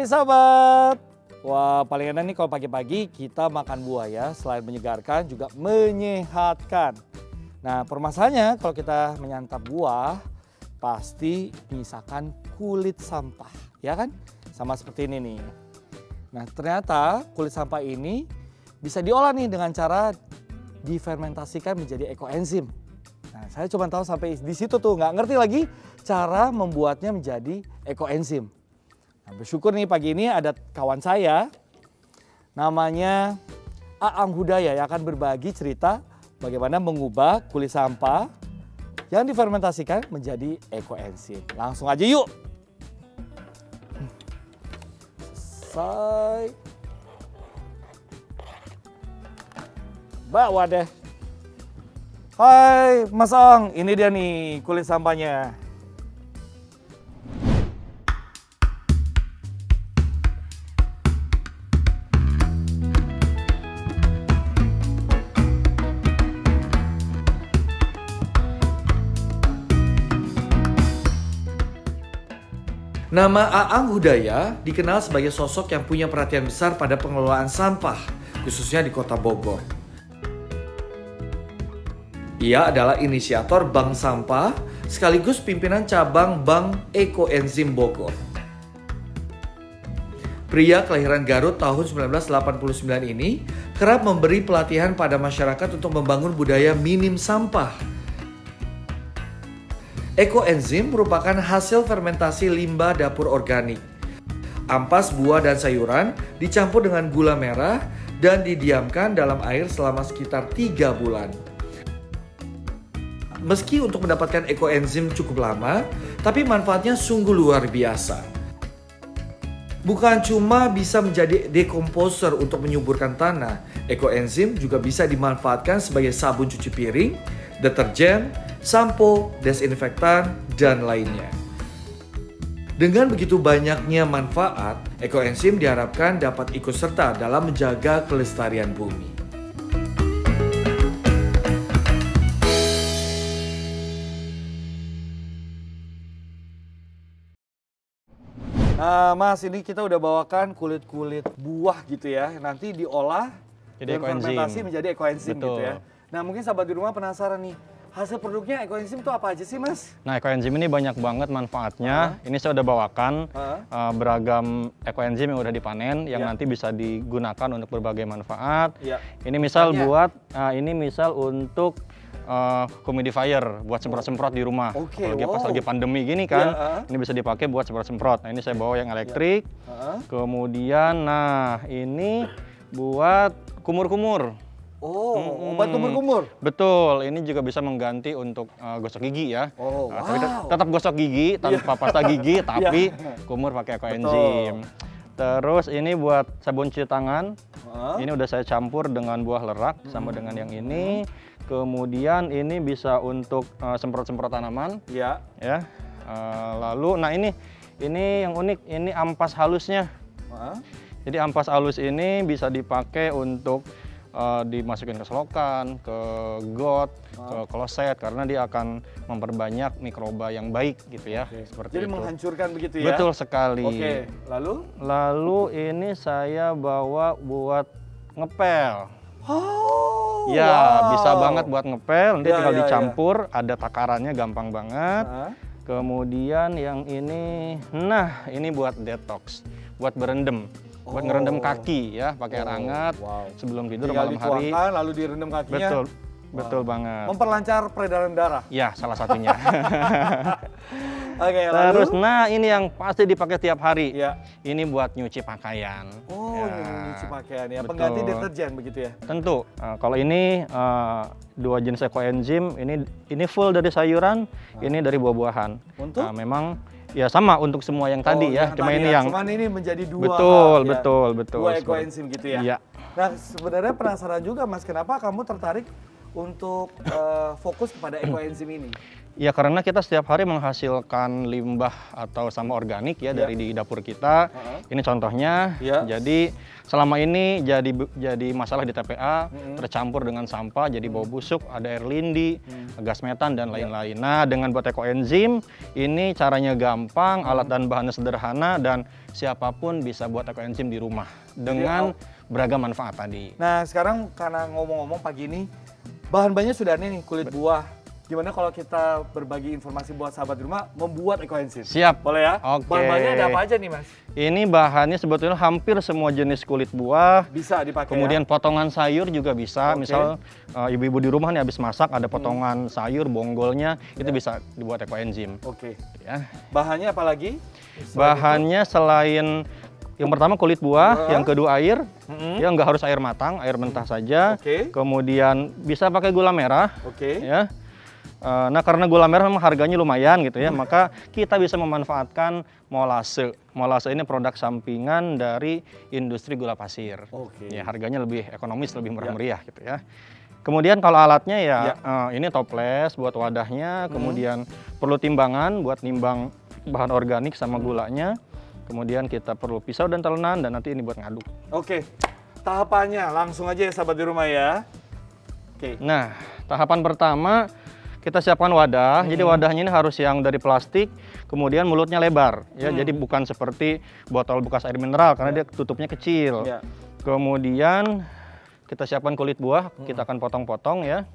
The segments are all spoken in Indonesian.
Hai sahabat. Wah, paling enak nih kalau pagi-pagi kita makan buah ya. Selain menyegarkan juga menyehatkan. Nah, permasalahannya kalau kita menyantap buah pasti menyisakan kulit sampah, ya kan? Sama seperti ini nih. Nah, ternyata kulit sampah ini bisa diolah nih dengan cara difermentasikan menjadi ekoenzim. Nah, saya cuma tahu sampai di situ tuh, nggak ngerti lagi cara membuatnya menjadi ekoenzim. Nah, bersyukur nih pagi ini ada kawan saya, namanya Aang Hudaya yang akan berbagi cerita bagaimana mengubah kulit sampah yang difermentasikan menjadi ekoenzim. Langsung aja yuk. Selesai. Bawa deh. Hai Mas Aang, ini dia nih kulit sampahnya. Nama Aang Hudaya dikenal sebagai sosok yang punya perhatian besar pada pengelolaan sampah, khususnya di Kota Bogor. Ia adalah inisiator Bank Sampah, sekaligus pimpinan cabang Bank Ekoenzim Bogor. Pria kelahiran Garut tahun 1989 ini kerap memberi pelatihan pada masyarakat untuk membangun budaya minim sampah. Ekoenzim merupakan hasil fermentasi limbah dapur organik. Ampas buah dan sayuran dicampur dengan gula merah dan didiamkan dalam air selama sekitar 3 bulan. Meski untuk mendapatkan ekoenzim cukup lama, tapi manfaatnya sungguh luar biasa. Bukan cuma bisa menjadi dekomposer untuk menyuburkan tanah, ekoenzim juga bisa dimanfaatkan sebagai sabun cuci piring, deterjen, sampo, desinfektan, dan lainnya. Dengan begitu banyaknya manfaat, ekoenzim diharapkan dapat ikut serta dalam menjaga kelestarian bumi. Nah, Mas, ini kita udah bawakan kulit-kulit buah gitu ya. Nanti diolah dan fermentasi menjadi ekoenzim gitu ya. Nah, mungkin sahabat di rumah penasaran nih, hasil produknya ekoenzim itu apa aja sih, Mas? Nah, ekoenzim ini banyak banget manfaatnya. Ini saya udah bawakan beragam ekoenzim yang udah dipanen yang nanti bisa digunakan untuk berbagai manfaat. Ini misal untuk humidifier buat semprot-semprot di rumah. Kalau pas lagi pandemi gini kan, ini bisa dipakai buat semprot-semprot. Nah, ini saya bawa yang elektrik. Kemudian, nah ini buat kumur-kumur. Obat kumur-kumur? Betul, ini juga bisa mengganti untuk gosok gigi ya. Tapi tetap gosok gigi tanpa pasta gigi, tapi kumur pakai ekoenzim. Terus ini buat sabun cuci tangan. Ini udah saya campur dengan buah lerak sama dengan yang ini. Kemudian ini bisa untuk semprot-semprot tanaman. Ya. Lalu, nah ini yang unik, ini ampas halusnya. Jadi ampas halus ini bisa dipakai untuk dimasukin ke selokan, ke got, ke kloset, karena dia akan memperbanyak mikroba yang baik gitu ya. Seperti jadi itu. Menghancurkan begitu ya? Betul sekali. Lalu ini saya bawa buat ngepel. Bisa banget buat ngepel, nanti tinggal dicampur, ada takarannya gampang banget. Kemudian yang ini, nah ini buat detox, buat berendam. Buat ngerendam kaki ya, pakai air hangat sebelum tidur malam hari. Lalu direndam kakinya. Betul banget. Memperlancar peredaran darah. Ya, salah satunya. Terus, nah ini yang pasti dipakai tiap hari. Ini buat nyuci pakaian. Nyuci pakaian ya. Pengganti deterjen begitu ya. Tentu. Kalau ini dua jenis ekoenzim, ini full dari sayuran, ini dari buah-buahan. Untuk? Memang ya sama untuk semua yang tadi ya, cuma ini yang cuman ini menjadi dua. Betul. Dua ekoenzim gitu ya. Nah, sebenarnya penasaran juga Mas, kenapa kamu tertarik untuk fokus kepada ekoenzim ini? Ya karena kita setiap hari menghasilkan limbah atau sampah organik ya dari di dapur kita. Ini contohnya. Jadi selama ini jadi masalah di TPA, tercampur dengan sampah, jadi bau busuk, ada air lindi, gas metan dan lain-lain. Nah, dengan buat ekoenzim ini caranya gampang, alat dan bahannya sederhana dan siapapun bisa buat ekoenzim di rumah dengan beragam manfaat tadi. Nah, sekarang karena ngomong-ngomong pagi ini bahan-bahannya sudah nih kulit buah. Gimana kalau kita berbagi informasi buat sahabat di rumah membuat ekoenzim? Siap. Boleh ya? Oke. Bahan-bahannya ada apa aja nih, Mas? Ini bahannya sebetulnya hampir semua jenis kulit buah. Bisa dipakai. Kemudian potongan sayur juga bisa. Misal ibu-ibu di rumah nih habis masak ada potongan sayur, bonggolnya itu bisa dibuat ekoenzim. Oke. Ya. Bahannya apa lagi? Bahannya selain yang pertama kulit buah, yang kedua air. Ya nggak harus air matang, air mentah saja. Kemudian bisa pakai gula merah. Ya. Nah karena gula merah memang harganya lumayan gitu ya, maka kita bisa memanfaatkan molase. Molase ini produk sampingan dari industri gula pasir. Ya harganya lebih ekonomis, lebih murah meriah gitu ya. Kemudian kalau alatnya ya ini toples buat wadahnya, kemudian perlu timbangan buat nimbang bahan organik sama gulanya. Kemudian kita perlu pisau dan telenan dan nanti ini buat ngaduk. Oke, tahapannya langsung aja ya sahabat di rumah ya. Nah tahapan pertama kita siapkan wadah. Jadi wadahnya ini harus yang dari plastik, kemudian mulutnya lebar ya. Jadi bukan seperti botol bekas air mineral karena dia tutupnya kecil. Kemudian kita siapkan kulit buah, kita akan potong-potong ya.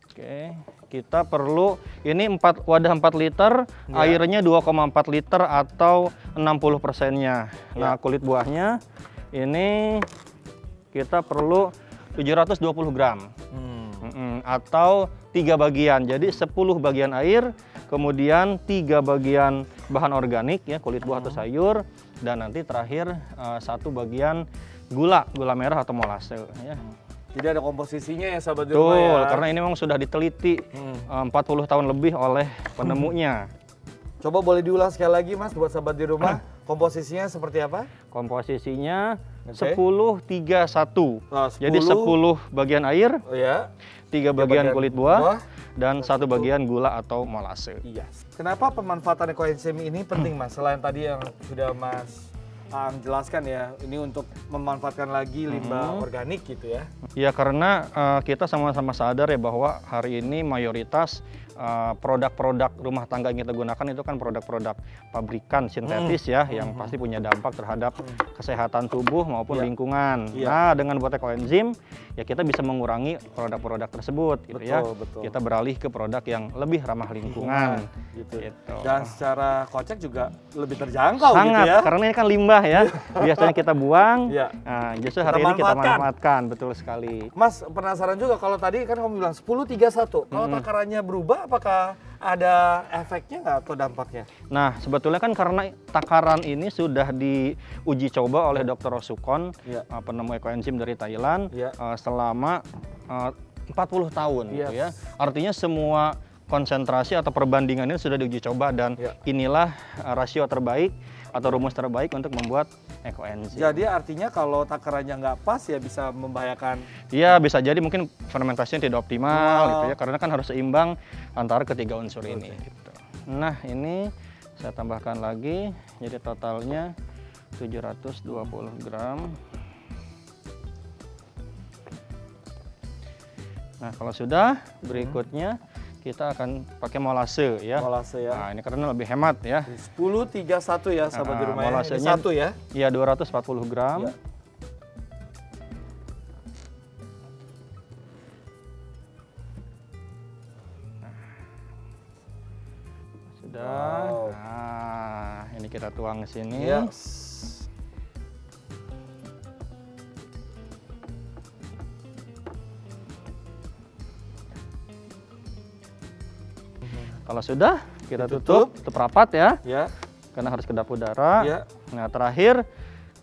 Oke, kita perlu ini wadah 4 liter, airnya 2,4 liter atau 60%-nya. Nah, kulit buahnya ini kita perlu 720 gram. Atau 3 bagian, jadi 10 bagian air, kemudian 3 bagian bahan organik ya, kulit buah atau sayur, dan nanti terakhir 1 bagian gula merah atau molase ya. Jadi ada komposisinya ya sahabat di rumah ya. Karena ini memang sudah diteliti 40 tahun lebih oleh penemunya. Coba boleh diulang sekali lagi Mas buat sahabat di rumah, komposisinya seperti apa? Komposisinya 10, 3, 1. Jadi 10 bagian air, 3 bagian kulit buah, dan 1 bagian gula atau molase. Kenapa pemanfaatan ekoenzim ini penting Mas? Selain tadi yang sudah Mas jelaskan ya, ini untuk memanfaatkan lagi limbah organik gitu ya. Ya karena kita sama-sama sadar ya bahwa hari ini mayoritas produk-produk rumah tangga yang kita gunakan itu kan produk-produk pabrikan sintetis ya, yang pasti punya dampak terhadap kesehatan tubuh maupun lingkungan. Nah dengan buat ekoenzim ya kita bisa mengurangi produk-produk tersebut gitu ya. Kita beralih ke produk yang lebih ramah lingkungan. Gitu. Dan secara kocek juga lebih terjangkau sangat, gitu ya. Karena ini kan limbah ya. Biasanya kita buang. Nah, justru hari ini kita manfaatkan, betul sekali. Mas penasaran juga kalau tadi kan kamu bilang 10, 3, 1. Kalau takarannya berubah apakah ada efeknya nggak atau dampaknya? Nah sebetulnya kan karena takaran ini sudah diuji coba oleh Dr. Rosukon, penemu ekoenzim dari Thailand, selama 40 tahun gitu ya. Artinya semua konsentrasi atau perbandingan ini sudah diuji coba dan inilah rasio terbaik atau rumus terbaik untuk membuat ekoenzim. Jadi artinya kalau takarannya nggak pas ya bisa membahayakan? Iya bisa jadi mungkin fermentasinya tidak optimal gitu ya, karena kan harus seimbang antara ketiga unsur ini. Gitu. Nah ini saya tambahkan lagi, jadi totalnya 720 gram. Nah kalau sudah, berikutnya kita akan pakai molase ya. Molase ya. Nah, ini karena lebih hemat ya. 10, 3, 1 ya sahabat di rumah. Molasenya 1 ya. Iya 240 gram. Sudah. Nah, ini kita tuang ke sini. Kalau sudah, kita tutup rapat ya. Karena harus kedap udara. Nah, terakhir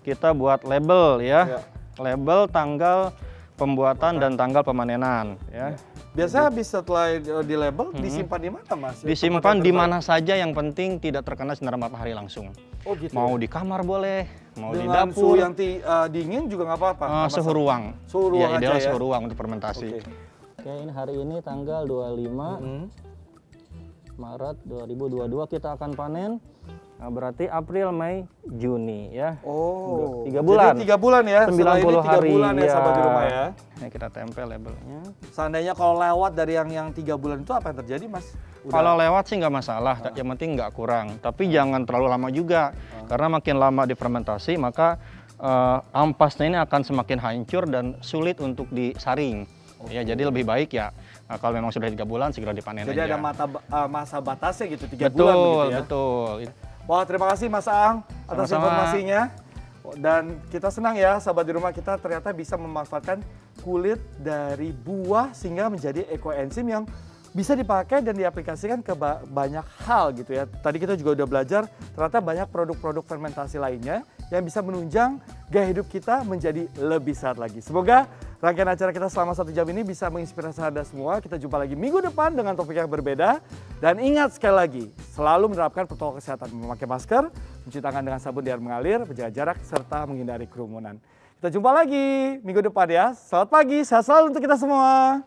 kita buat label ya. Label tanggal pembuatan dan tanggal pemanenan ya. Biasa habis setelah di label disimpan di mana Mas? Disimpan di mana saja, yang penting tidak terkena sinar matahari langsung. Oh gitu. Mau di kamar boleh, mau di dapur. Suhu yang dingin juga nggak apa-apa? Suhu ruang. Suhu ruang ideal aja ya? Suhu ruang untuk fermentasi. Oke, ini hari ini tanggal 25 Maret 2022 kita akan panen. Nah, berarti April, Mei, Juni ya. Oh. 3 bulan. Jadi 3 bulan ya. 90 hari. 3 bulan ya sahabat di rumah ya. Nah, kita tempel labelnya. Seandainya kalau lewat dari yang 3 bulan itu apa yang terjadi, Mas? Kalau lewat sih nggak masalah, yang penting nggak kurang. Tapi jangan terlalu lama juga, karena makin lama difermentasi maka ampasnya ini akan semakin hancur dan sulit untuk disaring. Ya, jadi lebih baik ya kalau memang sudah 3 bulan segera dipanen jadi aja. ada masa batasnya gitu 3 bulan begitu ya. Betul. Wah, terima kasih Mas Aang atas informasinya. Dan kita senang ya sahabat di rumah, kita ternyata bisa memanfaatkan kulit dari buah sehingga menjadi ekoenzim yang bisa dipakai dan diaplikasikan ke banyak hal gitu ya. Tadi kita juga udah belajar ternyata banyak produk-produk fermentasi lainnya yang bisa menunjang gaya hidup kita menjadi lebih sehat lagi. Semoga rangkaian acara kita selama 1 jam ini bisa menginspirasi Anda semua. Kita jumpa lagi minggu depan dengan topik yang berbeda. Dan ingat sekali lagi, selalu menerapkan protokol kesehatan, memakai masker, mencuci tangan dengan sabun di air mengalir, menjaga jarak, serta menghindari kerumunan. Kita jumpa lagi minggu depan ya. Selamat pagi, sehat selalu untuk kita semua.